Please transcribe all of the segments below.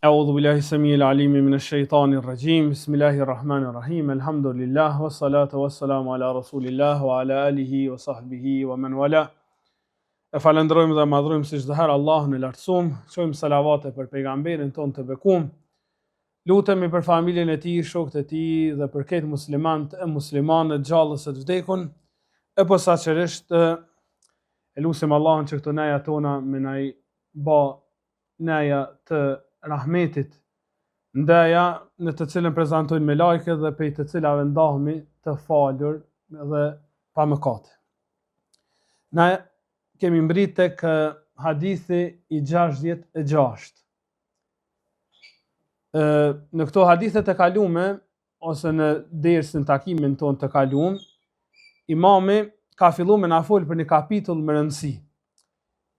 أعوذ بالله السميع العليم من الشيطان الرجيم بسم الله الرحمن الرحيم الحمد لله والصلاة والسلام على رسول الله وعلى آله وصحبه ومن والاه. E falenderojmë dhe madhrojmë si çdo herë Allahun e lartësuam, çojmë salavate për pejgamberin ton të bekuar. Lutemi për familjen e tij, shokët e tij dhe për këtë muslimanët e muslimanët gjallës së vdekun. E posaçërisht e lutem Allahun që këto neja tona me na i bë neja të rahmetit, ndaja në të cilën prezantojnë me lajke dhe pej të cilave ndahemi të falur dhe pa mëkate. Na kemi mbrit tek hadithi i 66. Në këto hadithet e kalume, ose në dersin takimin ton të kaluam, imami ka filluar me na fol për një kapitull më rëndësi.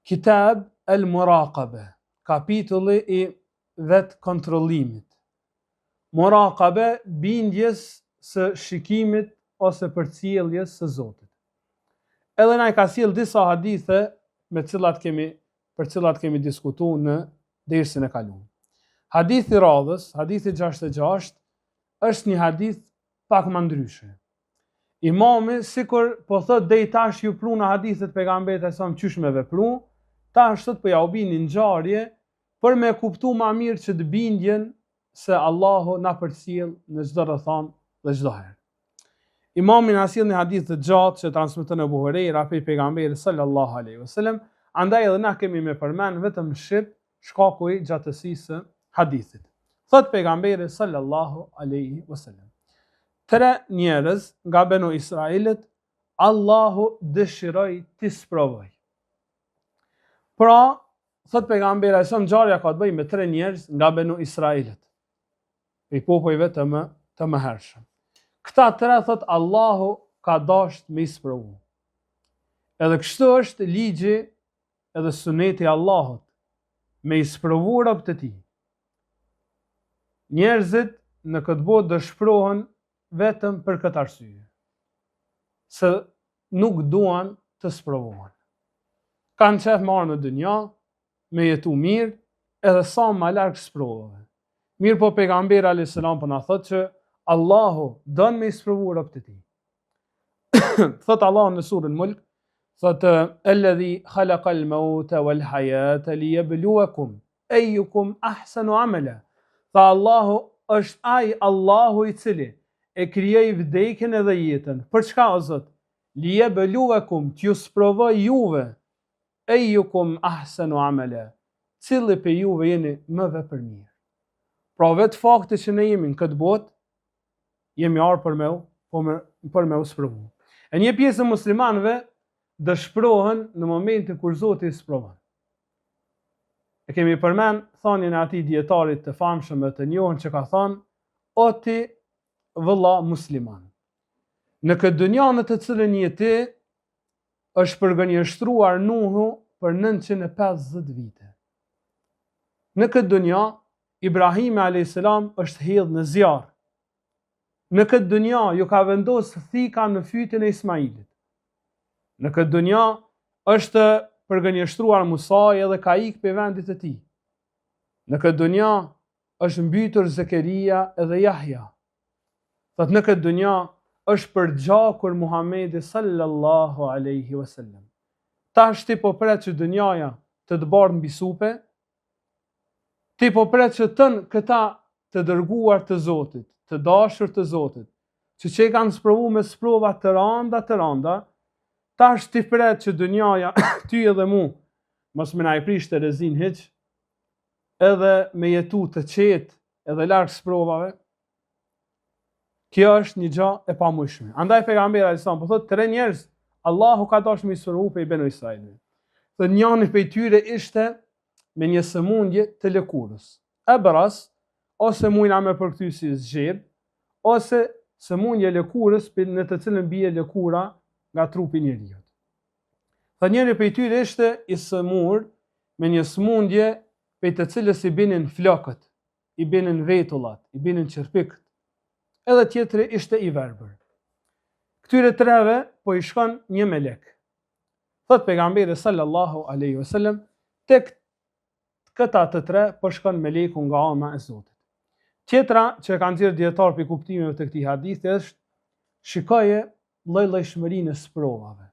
Kitab al-Muraqabe, kapitulli i vetë kontrollimit. Muraqabe, bindjes së shikimit ose përcjelljes së Zotit. Edhe na i ka sjell disa hadithe për cilat kemi diskutuar në dersin e kaluar. Hadithi i radhës, hadithi 66, është një hadith pak më ndryshe. Imami sikur po thot deri tash ju pruna hadithet pejgamberit e sa qysh me vepru, tash thot po ja u bini ngjarje për me kuptu ma mirë që të bindjen se Allahu na përcjell në çdo rrethon dhe çdo herë. Imami na sjell një hadith të gjatë që transmeton Abu Huraira prej pejgamberit sallallahu alaihi wasallam, andaj edhe na kemi me përmend vetëm shkaku i gjatësisë së hadithit. Thot pejgamberi sallallahu alaihi wasallam: 3 njerëz nga Benu Israilit Allahu dëshiroi t'i sprovoj. Pra, thot pejgamberi sa ngjarja ka të bëjë me 3 njerëz nga Benu Israilit, i popujve të mëhershëm. Këta 3 thot Allahu ka dashur me i sprovu. Edhe kështu është ligji edhe suneti i Allahut, me i sprovu robët e tij. Njerëzit në këtë botë do shprohen vetëm për këtë arsye, se nuk duan të sprovohen. Kanë qef marrë në dynja, me jetu mirë, edhe sa më larg sprovave. Mirë po pejgamberi alayhis salam po na thotë që Allahu don me isprovu robët e tij. Thot Allahu në surën Mulk, thot alladhi khalaqal mauta wal hayata liyabluwakum ayyukum ahsanu amala. Tha Allahu është ai Allahu i cili e krijoi vdekjen edhe jetën. Për çka o Zot? Liyabluwakum, t'ju sprovoj juve. Ayyukum ahsanu amala, cili për juve jeni më vepërmirë. Pra vetë fakti që ne jemi në këtë botë, jemi arë për me u sprovu. E një pjesë e muslimanëve dëshprohen në momentin kur Zoti i sprovon. E kemi përmend thënien e atij dietarit të famshëm të njohur që ka thënë: o ti vëlla musliman, në këtë dynjë në të cilën je ti, është përgënjeshtruar Nuhu për 950 vite. Në këtë dynja, Ibrahimi a.s. është hedhur në zjarr. Në këtë dynja ju ka vendosur thika në fytyn e Ismailit. Në këtë dynja është përgënjeshtruar Musa edhe ka ikë pe vendit të tij. Në këtë dynja është mbytur Zekeria edhe Jahja. Thot në këtë dynja është përgjakur Muhamedi sallallahu alaihi wasallam. Tash ti po pret që dynjaja të bardh mbi supe, ti po pret që këta të dërguar të Zotit, të dashur të Zotit, që i kanë sprovu me sprova të randa, tash ti pret që dynjaja ty edhe mu mos më na i prishte rezin hiç, edhe me jetu të qetë edhe larg sprovave. Kjo është një gjë e pamundshme. Andaj pejgamberi alayhis salam po thotë 3 njerëz Allahu ka dashur me sprovu pe Benu Israilit. Dhe njëri prej tyre ishte me një sëmundje të lëkurës, ebras, ose mujna me përkthy si zgjeb, ose sëmundje lëkurës në të cilën bie lëkura nga trupi i njeriu. Dhe njëri prej tyre ishte i sëmur me një sëmundje prej të cilës i binin flokët, i binin vetullat, i binin qerpikët. Edhe tjetri ishte i verbër. Këtyre 3-ve po i shkon një melek. Thot pejgamberi sallallahu alaihi wasallam, tek këta të tre po shkon meleku nga ana e Zotit. Tjetra që kanë nxjerrë dietar për kuptimeve të këtij hadithi është shikoje lloj-llojshmërinë e sprovave.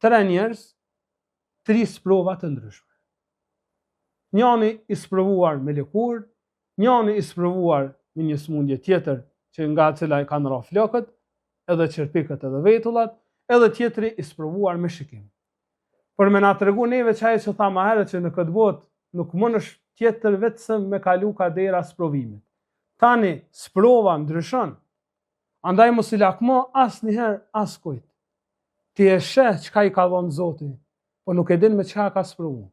Tre njerëz, tri sprova të ndryshme. Njëri i sprovuar me lëkurë, njëri i sprovuar me një smundje tjetër që nga cila i kanë rrah flokët, edhe çerpikët edhe vetullat, edhe tjetri i sprovuar me shikim. Por me na tregu neve çaj që tha më herët që në këtë botë nuk mundesh tjetër vetëm me kalu kadera sprovimit. Tani sprova ndryshon. Andaj mos i lakmo asnjëherë askujt. Ti e sheh çka i ka dhënë Zoti, po nuk e din me çka ka sprovu.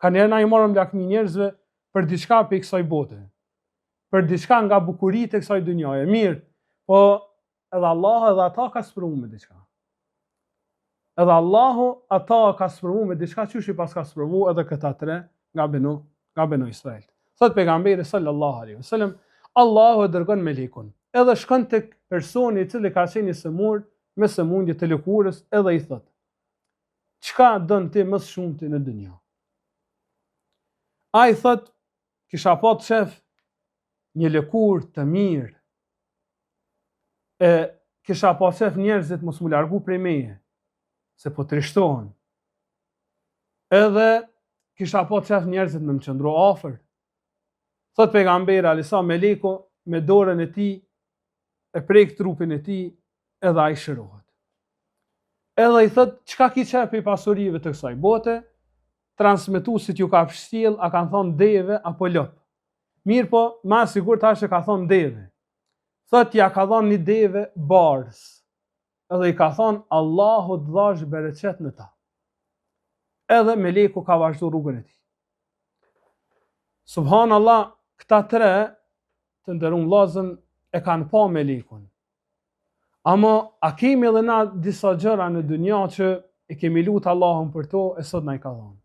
Ka njerë na i morëm lakmi njerëzve për diçka për kësaj bote, për diçka nga bukuritë e kësaj dynjaje. Mirë, po edhe Allahu edhe ata ka sprovu me diçka. Edhe Allahu ata ka sprovu me diçka qysh i pas ka sprovu edhe këta tre nga Benu Israil. Thot pejgamberi sallallahu alaihi wasallam, Allahu e dërgon melekun, edhe shkon tek personi i cili ka qenë i sëmur me sëmundje të lëkurës, edhe i thot: çka don ti më shumë në dynjë? Ai thot: kisha pa të shef një lëkurë të mirë, kisha pa të shef njerëzit mos mu largu prej meje, se po trishtohen. Edhe kisha pa të shef njerëzit me më qëndru afër. Thot pejgamberi alisa, meleku me dorën e tij e prek trupin e tij, edhe ai shërohet. Edhe i thot: çka ki qef i pasurive të kësaj bote? Transmetuesit ju ka përshtill, a kanë thonë deve apo lop. Mirë po, ma sigur tash e ka thonë deve. Thot ja ka thonë një deve bardhës. Edhe i ka thonë Allahu të dhash bereqet në ta. Edhe meleku ka vazhdu rrugën e tij. Subhanallah, këta tre të nderuar vëllezër e kanë pa melekun. Ama a kemi edhe na disa gjëra në dynja që e kemi lutë Allahun për to e sot na i ka dhënë.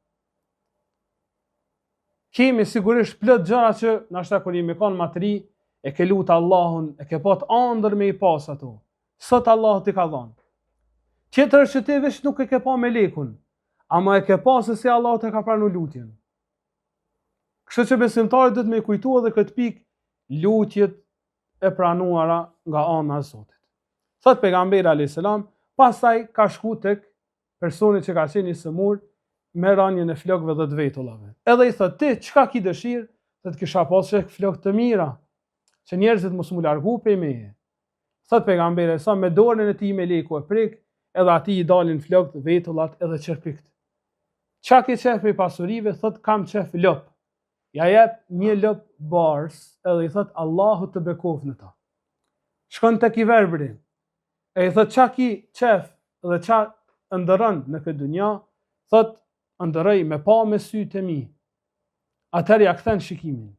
Kemi sigurisht plot gjëra që nashta kur jemi kanë më të ri e ke lutë Allahun, e ke pat ëndër me i pas ato. Sot Allahu t'i ka dhënë. Tjetër është që ti veç nuk e ke pa melekun, ama e ke pa se si Allahu të ka pranu lutjen. Kështu që besimtarit dhëtë me kujtu edhe këtë pikë lutjet e pranuara nga ana e Zotit. Thot pejgamberi alayhis salam, pastaj ka shku tek personi që ka qenë i sëmur me rënien e flokëve dhe të vetullave. Edhe i thot: ti çka ki dëshirë? Se të kisha pas shek flokë të mira, që njerëzit mos mu largu prej meje. Thot pejgamberi sa me dorën e tij meleku e prek, edhe atij i dalin flokët, vetullat edhe çerpikt. Çka ke qef për pasurive? Thot: kam qef lop. Ja jep një lop bars, edhe i thot: Allahu të bekof në ta. Shkon tek i verbri, e i thot: qa ki qef dhe qa ndërën në këtë dunja? Thot: ndërëj me pa me sytë e mi. Atër ja kthen shikimin.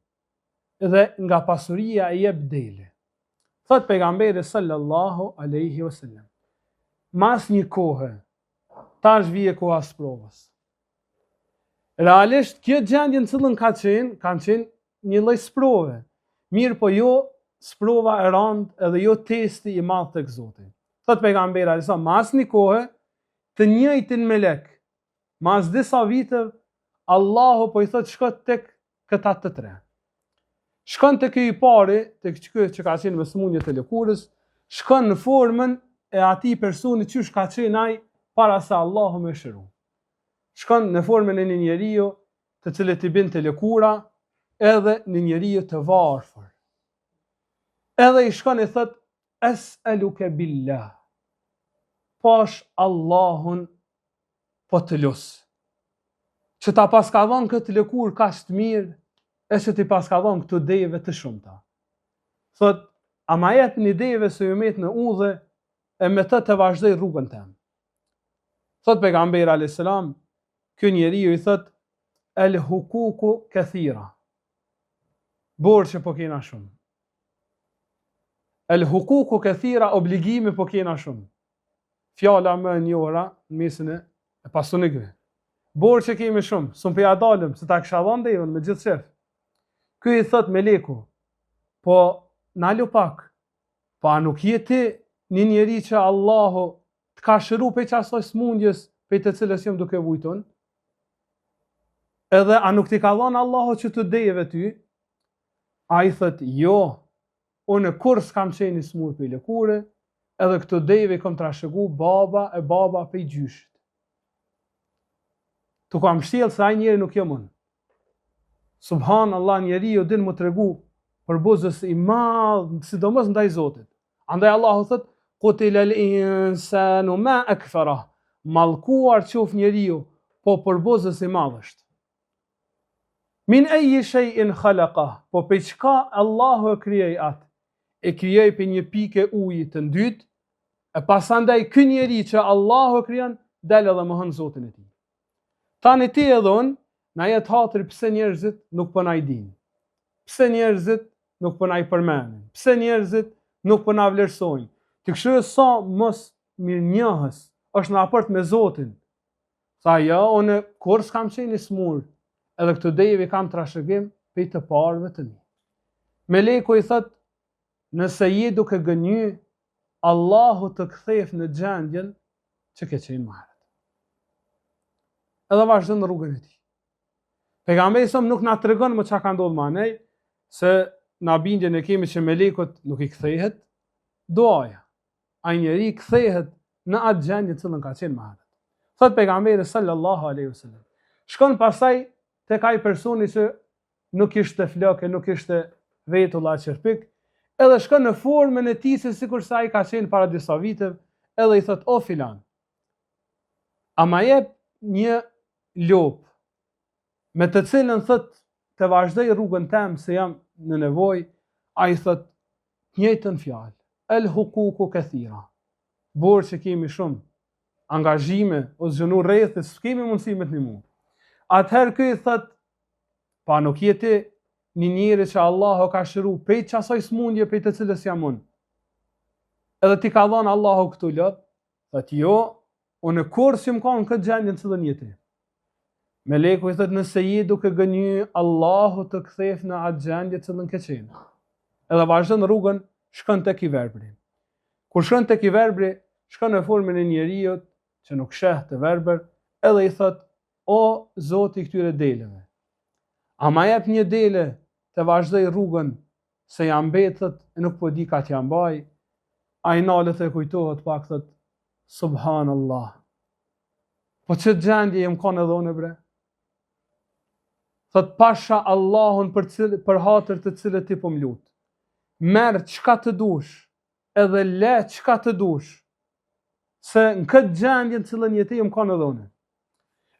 Dhe nga pasuria e jep dele. Thot pejgamberi sallallahu alaihi wasallam, mas një kohë, tash vije koha sprovës. Realisht, kjo gjendje në cilën kanë qenë një lloj sprove. Mirë po jo sprova e rëndë edhe jo testi i madh tek Zoti. Thot pejgamberi alisa, mas një kohë, të njëjtin melek, mas disa viteve, Allahu po i thot shko tek këta të tre. Shkon tek i pari, tek ky që ka qenë me sëmundje të lëkurës, shkon në formën e atij personi qysh ka qenë ai para se Allahu më shëru. Shkon në formën e një njeriu të cilët i bën të lëkura, edhe një njeriu të varfër. Edhe i shkon i thot: es'aluke billah. Pash Allahun po të lusë. Që ta pas ka dhënë këtë lëkurë kaq të mirë, e që ti pas ka dhënë këto deve të shumta. Thot: a ma jep një deve se ju met në udhë e me të vazhdoj rrugën tem. Thot pejgamberi alayhis salam, ky njeriu i thot: el hukuku kathira. Borxhe po kena shumë. El hukuku kathira, obligime po kena shumë. Fjala më e njohura në mesin e pasunikëve. Borxhe kemi shumë, s'u pe ja dalëm se ta kisha dhënë devën me gjithë shef. Ky i thot meleku: po na lu pak. Po a nuk je ti një njeri që Allahu të ka shëru pe qasoj smundjes pe të cilës jam duke vujton? Edhe a nuk t'i ka dhënë Allahu që të dejeve ty? A i thët, jo, unë kur s'kam qenë i smur për i lëkure, edhe këtë dejeve kom trashëgu baba për i gjyshit. Tu kam shtjellë se ai njeri nuk jo mund. Subhanallah, njeri jo din më të regu për buzës i madh, sidomos ndaj Zotit. Andaj Allahu thët, qutila al-insanu ma akfarah. Mallkuar qof njeriu, po për buzës i madh është. Min ayyi shay'in khalaqah, po për çka Allahu e krijoi atë? E krijoi për një pikë uji të ndyt, e pasandaj ky njeri që Allahu e krijon dal edhe mohon Zotin e tij. Tani ti edhe unë, na jetë hatri pse njerëzit nuk po na i dinë. Pse njerëzit nuk po na i përmendin. Pse njerëzit nuk po na vlerësojnë. Ti kështu sa mos mirënjohës është në raport me Zotin. Tha jo, unë kur s'kam qenë i smur, edhe këtë dejeve kam trashëgim për të parëve të mi. Meleku i thët, nëse je duke gënjy, Allahu të kthef në gjendjen që ke qenë marrë. Edhe vazhdo në rrugën e tij. Pejgamberi sa nuk na tregon më çka ka ndodhur me anej, se na bindjen e kemi që melekut nuk i kthehet duaja. Ai njeri kthehet në atë gjendje të cilën ka qenë më herët. Thot pejgamberi sallallahu alaihi wasallam. Shkon pasaj tek ai personi që nuk ishte flokë, nuk ishte vetulla çerpik, edhe shkon në formën e tij se sikur sa ai ka qenë para disa viteve, edhe i thot o filan. A ma jep një lop me të cilën thot të vazhdoj rrugën tem se jam në nevojë, ai thot njëjtën fjalë, el huququ kathira. Borë që kemi shumë, angazhime, ose zhënu rreth, s'kemi mundësi me të ndihmu. Atëherë ky thot, pa nuk jeti një njeri që Allahu ka shëru prej çasoj smundje prej të cilës jam unë. Edhe ti ka dhënë Allahu këtu lot, thot jo, unë kur s'jam kanë këtë gjendje në cilën jeti. Meleku i thot nëse je duke gënjy, Allahu të kthef në atë gjendje të cilën ke qenë. Edhe vazhdon rrugën, shkon tek i verbri. Kur shkon tek i verbri, shkon në formën e njeriu që nuk sheh të verbër, edhe i thot o Zoti i këtyre deleve. A ma jep një dele të vazhdoj rrugën se jam mbetët e nuk po di ka t'ja mbaj. Ai nalet e kujtohet pak thot subhanallah. Po që gjendje jem kanë edhe unë bre? Thot pasha Allahun për hatër të cilët ti po m'lut. Merë çka të dush, edhe le çka të dush, se në këtë gjendje në cilën jeti jem kanë edhe unë.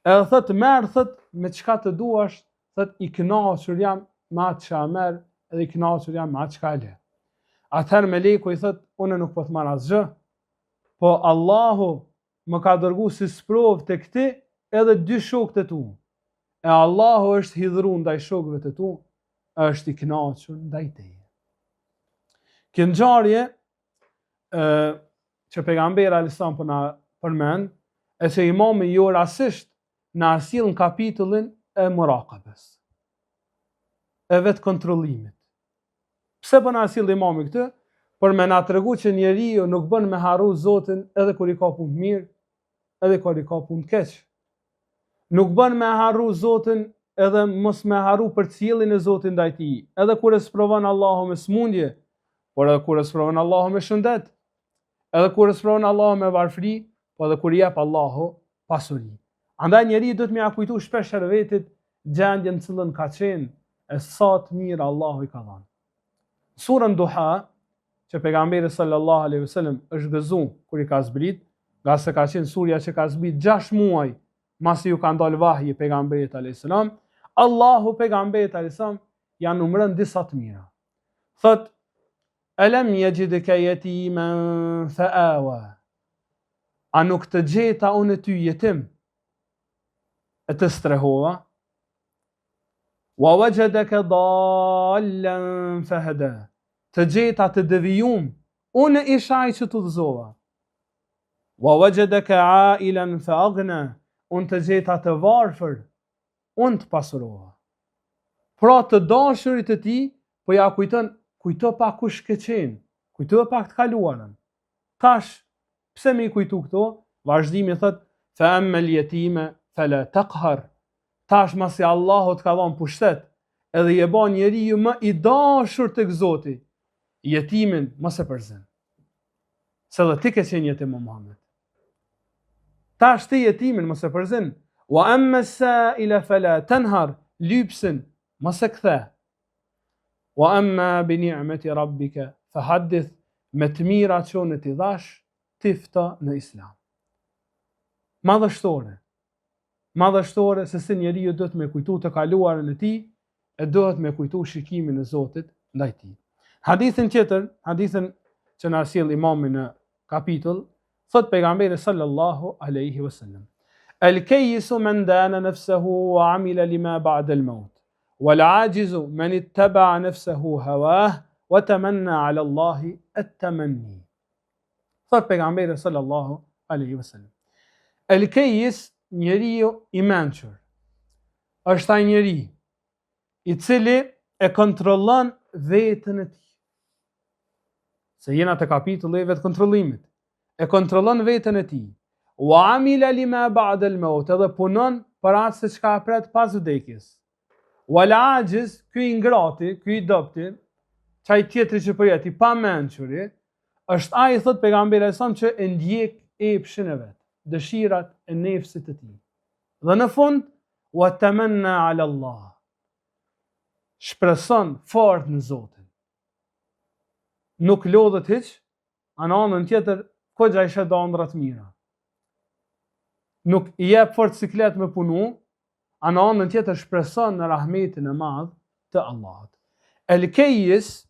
Edhe thot merë thot me çka të duash, thot i kënaqur jam me atë që a merë, edhe i kënaqur jam me atë që a le. Atëherë meleku i thot unë nuk po të marr asgjë, po Allahu më ka dërgu si sprovë të këti edhe dy shokët e tu. E Allahu është hidhru ndaj shokëve të tu, është i kënaqur ndaj teje. Kjo ngjarje që pejgamberi alisam po na përmend, e që imami jo rastisht na sjell në kapitullin e muraqabes, e vetë kontrollimit. Pse po na sjell imami këtë? Për me na tregu që njeriu nuk bën me harru Zotin edhe kur i ka punë mirë, edhe kur i ka punë keq. Nuk bën me harru Zotin edhe mos me harru për cilin e Zotin ndaj tij, edhe kur e sprovon Allahu me smundje, por edhe kur e sprovon Allahu me shëndet, edhe kur e sprovon Allahu me varfëri, po edhe kur i jep Allahu pasuri. Andaj njeriu duhet me ia kujtu shpesh vetit gjendjen në cilën ka qenë e sa të mirë Allahu i ka dhënë. Surën Duha, që pejgamberi sallallahu alaihi wasallam është gëzu kur i ka zbrit, nga se ka qenë surja që ka zbrit 6 muaj masi ju ka ndalë vahji pejgamberit alayhis salam, Allahu pejgamberit alayhis salam ja numëron disa të mira. Thot alam yajidka yatiman fa'awa. A nuk të gjeta unë ty jetim e të strehova? Wa wajadaka dallan fahada. Të gjeta të devijum, unë isha ai që të udhëzova. Wa wajadaka ailan fa aghna, unë të gjeta të varfër, unë të pasurova. Pra të dashurit të tij, po ja kujto pak kush ke qenë, kujto pak të kaluarën. Tash, pse më i kujtu këto? Vazhdimi thot fa amma al-yatima fala taqhar. tash masi Allahu të ka dhënë pushtet, edhe je bën njeriu më i dashur tek Zoti, jetimin mos e përzin. Se dhe ti ke qenë jetim o Muhammed. Tash ti jetimin mos e përzin. Wa amma as-sa'ila fala tanhar, lypsin mos e kthe. Wa amma bi ni'mati rabbika fahaddith, me të mirat që unë ti dhash, tifta në Islam. Madhështore se si njeriu duhet me kujtu të kaluarën e tij, e duhet me kujtu shikimin e Zotit ndaj tij. Hadithin tjetër, hadithin që na sjell Imami në kapitull, thot pejgamberi sallallahu alaihi wasallam: "El-kayyisu man dana nafsahu wa amila lima ba'da al-maut, wal-ajizu man ittaba'a nafsahu hawah wa tamanna 'ala Allahi at-tamanni." Thot pejgamberi sallallahu alaihi wasallam: El-kayyis, njeriu i mençur, është ai njeri i cili e kontrollon veten e tij. Se jena të kapitulli vetë kontrollimit. E kontrollon veten e tij. Wa amila lima ba'da al-maut, edhe punon për atë se çka pret pas vdekjes. Wal ajiz, ky i ngrati, ky i dobti, çaj tjetri që po jeti pa mençuri, është ai, thot pejgamberi sa që e ndjek epshin e vet, dëshirat e nefsit të tij. Dhe në fund, wa tamanna 'ala Allah, shpreson fort në Zotin. Nuk lodhet hiç, anën tjetër koxha i shet ëndra të mira. Nuk i jep fort siklet me punu, anën tjetër shpreson në rahmetin e madh të Allahut. El-kayyis,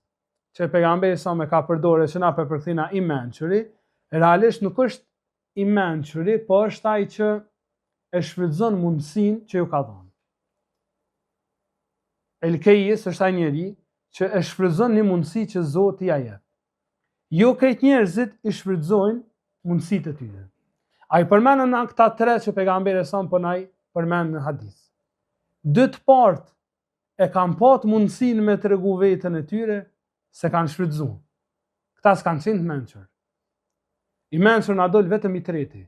që pejgamberi sa me ka përdorur që na përkthina i mençuri, realisht nuk është i mençuri, po është ai që e shfrytëzon mundësinë që ju ka dhënë. El-kayyis është ai njeri që e shfrytëzon një mundësi që Zoti ja jep. Jo krejt njerëzit i shfrytëzojnë mundësitë e tyre. Ai përmendën në këta tre që pejgamberi sa po na përmend në hadith. Dy të partë e kanë patë mundësinë me tregu veten e tyre se kanë shfrytëzuar. Këta s'kanë qenë të mençur. I mençur na dol vetëm i treti.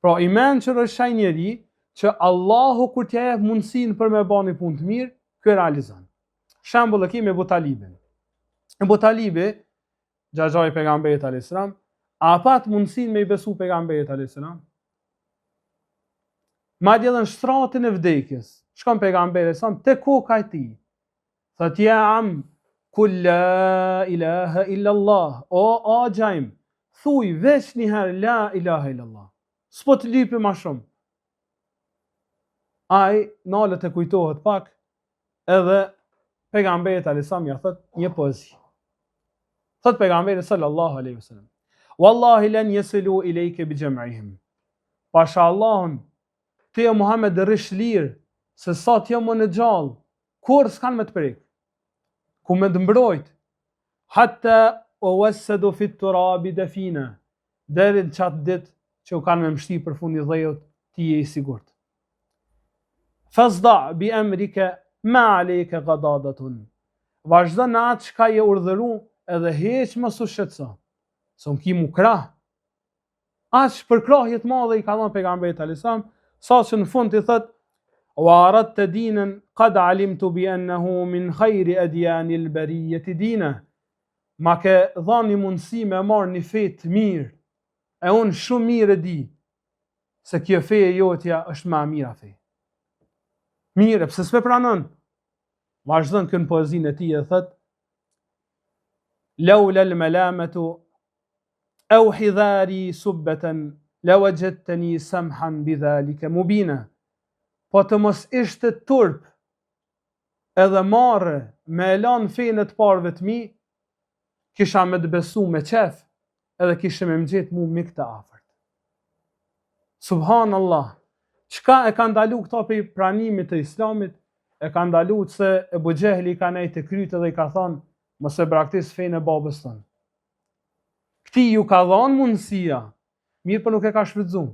Pra i mençur është ai njeri që Allahu kur t'ja jep mundësinë për me bëni punë të mirë, ky realizon. Shembull e kemi Ebu Talibin. Ebu Talibi, xhaxhai pejgamberit alayhis salam, a pat mundësinë me i besu pejgamberit alayhis salam? Madje edhe në shtratin e vdekjes, shkon pejgamberi sa te koka e tij. Thot ja am kul la ilaha illa Allah. O xhaim, thuj veç një herë la ilaha illa Allah. S'po të lypi ma shumë. Ai nalet e kujtohet pak, edhe pejgamberi alayhis salam ja thot një poezi. Thot pejgamberi sallallahu alaihi wasallam: "Wallahi lan yasilu ilayka bi jam'ihim." Pasha Allahun, ti o Muhammed rish lirë, se sa t'jo më në gjallë, kur s'kan me të prek, ku me të mbrojt, hatta o wasadu fit turabi dafina, deri në qatë dit që u kanë me mshti për fundi dhejot, ti je i sigurt. Fazda bi amrika ma alejke gadadatun. Vazhdo në atë çka je urdhëru, edhe heq mos u shqetëso. S'u ki mu krah. Aq për krahjet madhe i ka dhënë pejgamberit alayhis salam, sa që në fund i thot: "Wa aradta dinan qad alimtu bi annahu min khayri adyan al-bariyah dina." Ma ke dhënë mundësi me marr një fe të mirë, e unë shumë mirë e di se kjo fe e jotja është më e mira fe. Mirë, pse s'me pranon? Vazhdon kënë poezinë e tij e thot: "Laula al-malamatu aw hidhari subbatan lawajadtani samhan bidhalika mubina." Po të mos ishte turp edhe marrë me elan fejnë të parëve të mi, kisha me të besu me qef, edhe kisha me më gjetë mu mik të afërt. Subhanallah, qka e ka ndalu këta për pranimit të islamit, e ka ndalu se Ebu Gjehli ka nejtë të krytë dhe i ka thonë, mos e braktis fejnë e babës tonë. Këti ju ka dhanë mundësia, mirë për nuk e ka shfrytzuar.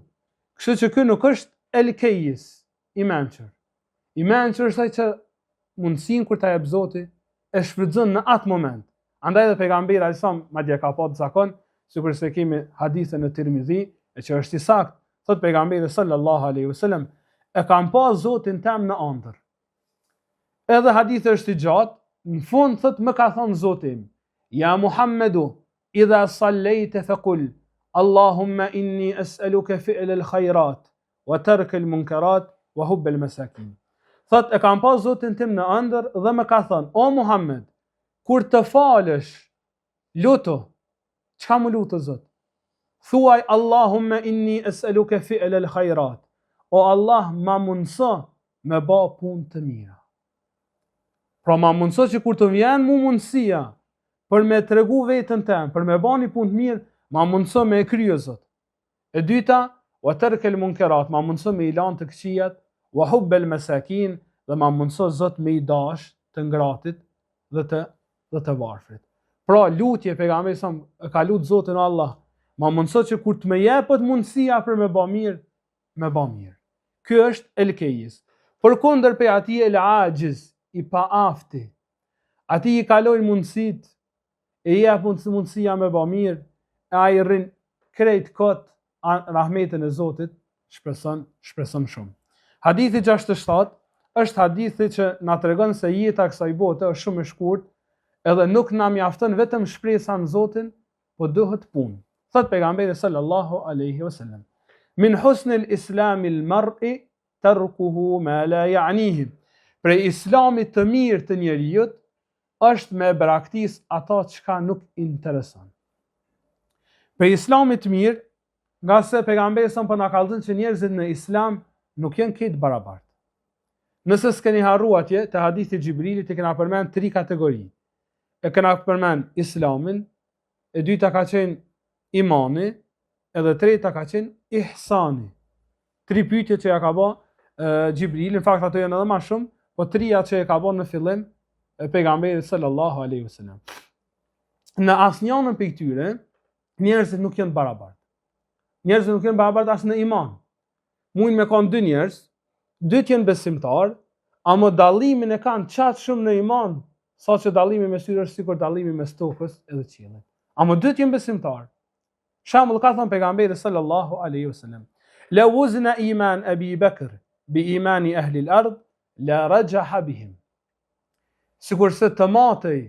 Kështu që ky nuk është el-kayyis, i mençur. I mençur është ai që mundësinë kur ta jep Zoti e shfrytëzon në atë moment. Andaj edhe pejgamberi alayhis salam madje ka pasur zakon, sikur se kemi hadithën e Tirmidhi, e që është i saktë, thot pejgamberi sallallahu alaihi wasallam: e kam pa Zotin tem në ëndër. Edhe hadithi është i gjatë, në fund thot më ka thonë Zoti im, ja Muhammedu, idha sallejte faqul, Allahumma inni as'aluka fi'l al-khairat, wa tark al-munkarat, wa hubb al-masakin. Thot e kam pa Zotin tim në ëndër dhe më ka thonë, o Muhammed, kur të falësh, luto, çka më lutë Zot? Thuaj Allahumma inni as'aluka fi'l al-khairat. O Allah, ma mundëso me ba punë të mira. Pra ma mundëso që kur të vjen mu mundësia për me tregu vetën tem, për me ba një punë të mirë, ma mundëso me e kryo Zot. E dyta, wa tarkul munkarat, ma mundëso me i lanë të këqijat, wa hubbel masakin, dhe ma mundëso Zot me i dash të ngratit dhe të varfrit. Pra lutje pejgamberi sa e ka lut Zotin Allah, ma mundëso që kur të më jepet mundësia për me ba mirë, me ba mirë. Ky është el-kejis. Përkundër pe ati el-ajiz, i pa afti, ati i kalojnë mundësit, e jep mundësia me ba mirë, e a i rrin krejt kot rahmetin e Zotit, shpreson shumë. Hadithi 67 është hadithi që na tregon se jeta kësaj bote është shumë e shkurt, edhe nuk na mjafton vetëm shpresa në Zotin, po duhet punë. Thot pejgamberi sallallahu alaihi wasallam, min husnil islamil mar'i tarkuhu ma la ya'nihi. Prej islamit të mirë të njeriut është me braktis ata çka nuk intereson. Prej islamit të mirë, nga se pejgamberi sa po na ka thënë që njerëzit në islam nuk janë këtë barabartë. Nëse s'keni harru atje te hadithi Xhibrilit, e kena përmend 3 kategori. E kena përmend islamin, e dyta ka qenë imani, edhe treta ka qenë ihsani. 3 pyetje që ja ka bë Xhibrili, në fakt ato janë edhe më shumë, po 3 që e ka bë në fillim pejgamberi sallallahu alaihi wasallam. Në asnjënën prej këtyre njerëzit nuk janë barabartë. Njerëzit nuk janë barabartë as në iman. Mund me kanë 2 njerëz, 2 janë besimtar, ama dallimin e kanë qatë shumë në iman, sa që dallimi mes tyre është sikur dallimi mes tokës edhe qiellit. Ama 2 janë besimtar. Shembull ka thënë pejgamberi sallallahu alaihi wasallam, la wuzna iman Abi Bakr bi imani ahli al-ard la rajaha bihim. Sikur se të matej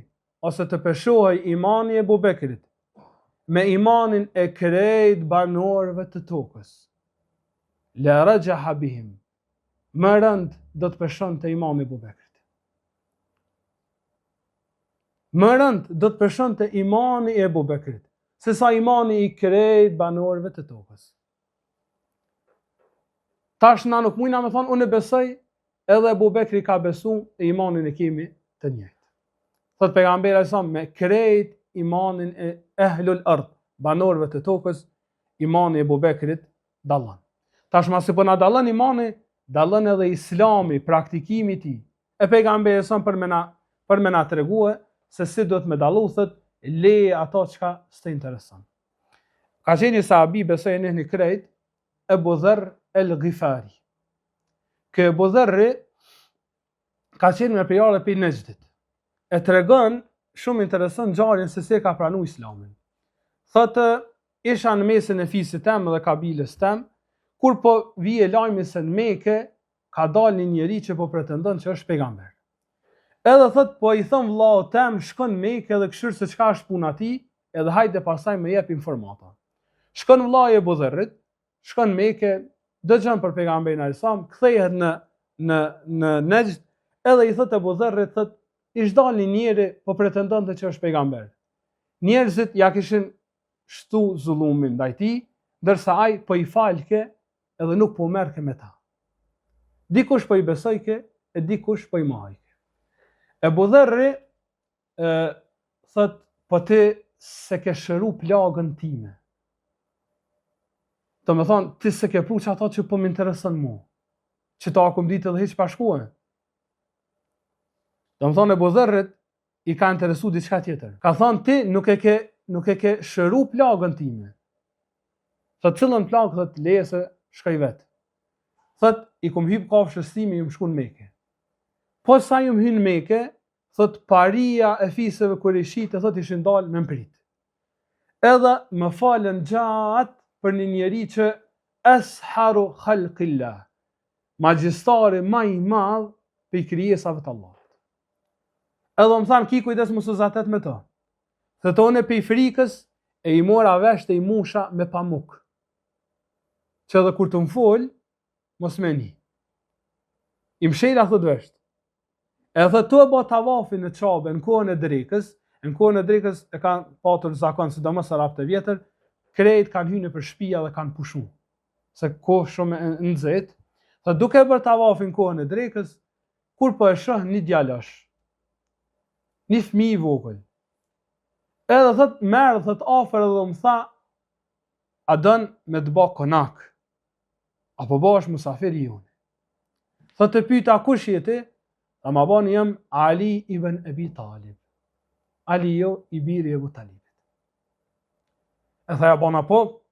ose të peshohej imani e Abu Bekrit me imanin e krejt banorëve të tokës, la rajaha bihim, më rënd do të peshonte imani e Abu Bekrit. Më rënd do të peshonte imani e Abu Bekrit, se sa imani i krejt banorëve të tokës. Tash na nuk mujna me thonë, unë e besoj, edhe Abu Bekri ka besu, e imanin e kemi të njëjtë. Thot pejgamberi sa me krejt imanin e ehlul ard, banorëve të tokës, imani e Abu Bekrit dallon. Tash masi po na dallon imani, dallon edhe islami, praktikimi i tij. E pejgamberi sa për me na tregue se si do të me dallu, thot leje ato çka s'të intereson. Ka qenë sahabi, besoj e njihni krejt, Abu Dharr el-Ghifari. Kë Abu Dharri ka qenë me pejgamberi për Nejdit. E tregon shumë interesant ngjarjen se si ka pranuar islamin. Thotë, isha në mesin e fisit tem dhe kabilës tem, kur po vije lajmi se në Mekë ka dalë një njeri që po pretendon që është pejgamber. Edhe thot, po i thon vllaut tem, shkon në Mekë edhe këshir se çka është puna tij, edhe hajde pastaj më jep informata. Shkon vllai e Abu Dharrit, shkon në Mekë, dëgjon për pejgamberin e Islam, kthehet në Nejd, edhe i thot Abu Dharrit, thot, ish dal një njeri po pretendonte që është pejgamber. Njerëzit ja kishin shtu zullumin ndaj tij, ndërsa ai po i falke edhe nuk po merrke me ta. Dikush po i besojke e dikush po i mahajke. Abu Dharri thot, po ti se ke shëru plagën time. Do me thonë, ti se ke pru që ato që po më interesën mu, që ta akum ditë edhe hiq pashkuën. Do me thonë, Abu Dharrit i ka interesu diçka tjetër. Ka thonë, ti nuk e ke shëru plagën time. Thot, cilën plagë, thot, leje se shkoj vetë. Thot, i kum hyp kafshës time, ju më shku në Mekë. Po sa ju më hynë në Mekë, thot, paria e fisëve kurishite, thot, ishin dalë me mprit. Edhe më falën gjatë për një njeri që esharu khalqillah, magjistari më i madh për krijesave të Allahut. Edhe më thanë, ki kujdes mos u zatet me to. Se tonë pe frikës e i mora vesh të i musha me pamuk. Që edhe kur të më fol, mos me një. I mshela thot vesht. Edhe thot të e bo tavafin në qabe në kohën e drekës e kanë patur zakon, sidomos arabët e vjetër, krejt kanë hynë për shtëpia dhe kanë pushu. Se kohë shumë e nxehtë. Thot duke bërë tavafin kohën e drekës, kur po e shoh një djalosh, një fëmijë i vogël. Edhe thot merr thot afër edhe më tha, a don me të bë konak? Apo bash musafir i unë? Thot të pyeta kush je ti? Ta ma bani jam Ali ibn Abi Talib. Ali jo i biri e Abu Talibit. E tha ja bana po,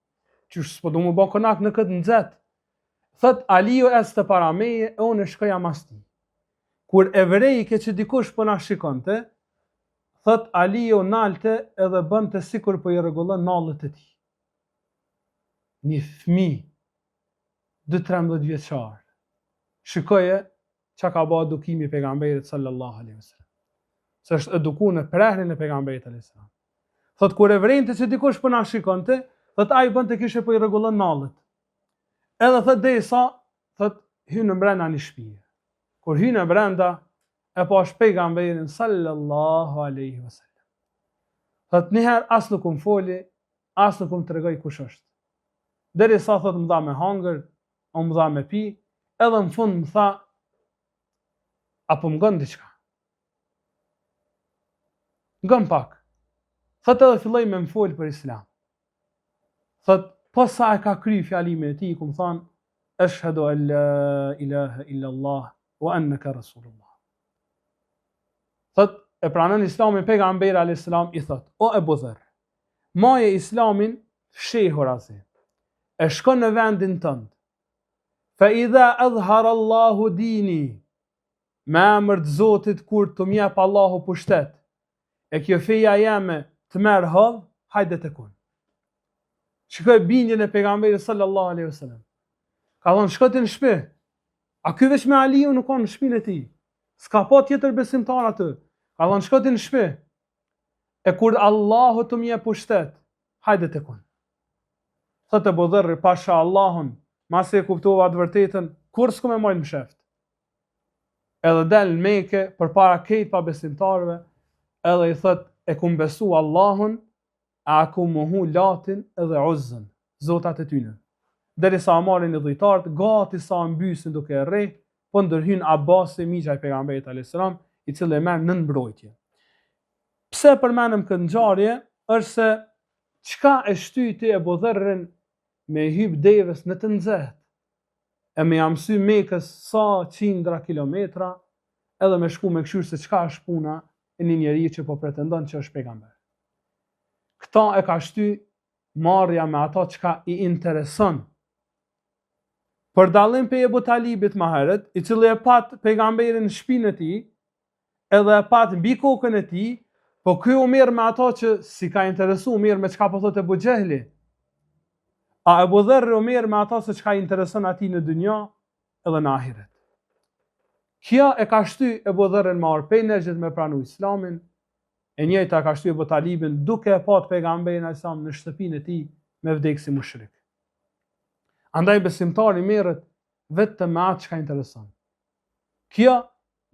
qysh s'po du më bë konak në këtë nxet. Thot Aliu ecte para meje e unë shkoja mas tij. Kur evrejke që dikush po na shikonte, thot Aliu nalte edhe bënte sikur po i rregullon nallët e tij. Një fëmijë 12-13 vjeçar. Shikoje çka ka bërë edukimi i pejgamberit sallallahu alaihi wasallam. Se është edukuar në prehrin e pejgamberit alaihi salam. Thot kur evrejnte që dikush po na shikonte, thot ai bënte kishte po i rregullon nallët. Edhe thot derisa thot hyn në brenda një shtëpie. Kur hyn në brenda e pash pejgamberin sallallahu alaihi wasallam. Thot njëherë as nuk më foli, as nuk më tregoi kush është. Derisa thot më dha me hangër, më dha me pi, edhe në fund më tha, apo më gën diçka. Ngën pak. Thot edhe filloi me më fol për Islam. Thot po sa e ka kry fjalimin e tij, ku më than, ashhadu an la ilaha illa Allah wa annaka rasulullah. Thot e pranon Islamin pejgamberi alayhis salam i thot, o Ebu Dherr, maje Islamin fshehur azi. E shkon në vendin tënd. Fa idha adhhara Allahu dini, me emër të Zotit kur të mjep Allahu pushtet, e kjo feja jeme të merë hëdh, hajde të kun. Shikoj bindjen e pejgamberit sallallahu alaihi wasallam. Ka thonë shkoti në shtëpi. A ky veç me Aliu nuk ka në shtëpinë e tij. S'ka pa tjetër besimtar aty. Ka thonë shkoti në shtëpi. E kur Allahu të mjep pushtet, hajde të kun. Thotë Abu Dherr, pasha Allahun, masi e kuptova të vërtetën, kur s'ku me mojnë më sheft. Edhe del në Mekë përpara këtij pa besimtarëve, edhe i thot e kum besu Allahun, a kum mohu Latin edhe Uzzën, zotat e tyre. Derisa marrin e dhujtarët, gati sa mbysin duke e rreh, po ndërhyn Abasi, miqja e pejgamberit alayhis salam, i cili e merr nën mbrojtje. Pse përmendëm këtë ngjarje, është se çka e shtyti Abu Dherrin me hyp devës në të nxehtë, e me jamsy Mekës sa qindra kilometra, edhe me shku me këshyrë se çka është puna e një njeri që po pretendon që është pejgamber. Këta e ka shty marrja me ata çka i intereson. Për dallim pe Abu Talibit më herët, i cili e pat pejgamberin në shtëpinë e tij, edhe e pat mbi kokën e tij, po ky u merr me ata që si ka interesu, merr me çka po thotë Abu Xehli. A Abu Dherr u merr me ata se çka i intereson atij në dynja edhe në ahiret. Kjo e ka shty Abu Dherrin me arpenëgjit me pranu Islamin, e njëjta ka shty Abu Talibin duke e pat pejgamberin alayhis salam në shtëpinë e tij me vdeksi mushrik. Andaj besimtari merret vetëm me atë çka intereson. Kjo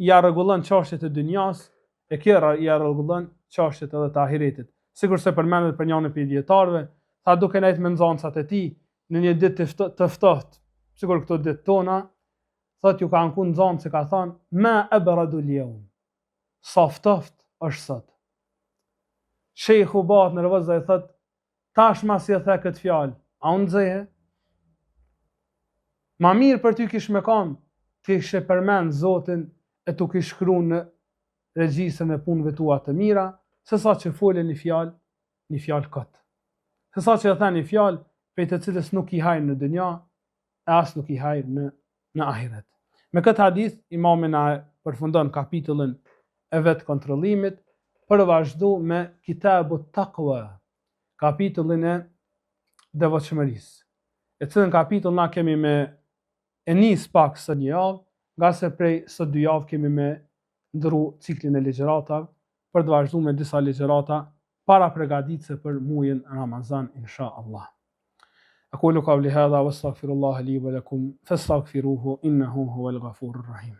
ja rregullon çështjet e dynjas, e kjo ja rregullon çështjet edhe të ahiretit. Sikur se përmendet për njërin prej dietarëve, tha duke nejt me nxënësat e tij në një ditë të ftohtë, sikur këto ditë tona, thot ju ka anku nxënës që ka thënë, ma abradu al-yawm. Sa ftoft është sot. Shejhu bat nervoz dhe i thot, tash ma si e the këtë fjalë, a unë nxehe? Ma mirë për ty kish me kam, kishe përmend Zotin e tu kish shkru në regjistrën e punëve tua të mira, se sa që fole një fjalë këtë. Se sa që e the një fjalë, prej të cilës nuk i hajnë në dynja, e as nuk i hajnë në ahiret. Me këtë hadith, imami na përfundon kapitullin e vetë kontrollimit, për vazhdu me Kitabu Taqwa, kapitullin e devotshmërisë. E cilën kapitull na kemi me e nis pak së një javë, nga se prej së 2 javë kemi me ndëru ciklin e ligjëratave për të vazhduar me disa ligjërata para përgatitse për muajin Ramazan insha Allah. أقول قولي هذا واستغفر الله لي ولكم فاستغفروه إنه هو الغفور الرحيم.